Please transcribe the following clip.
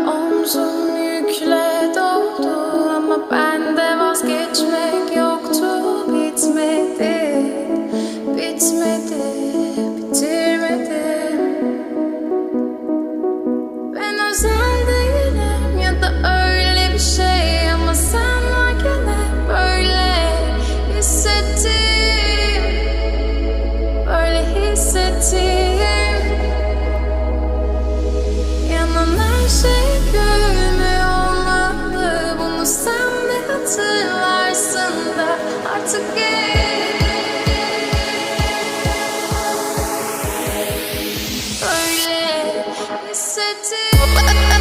Omzum yükle doldu ama bende vazgeçmek yoktu. Bitmedi, bitmedi, bitirmedim. Ben özel değilim ya da öyle bir şey, ama sen varken hep böyle hissettim, böyle hissettim. Yanan her şey gülmüyor olmalı, bunu sen de hatırlarsın da artık böyle hissettim.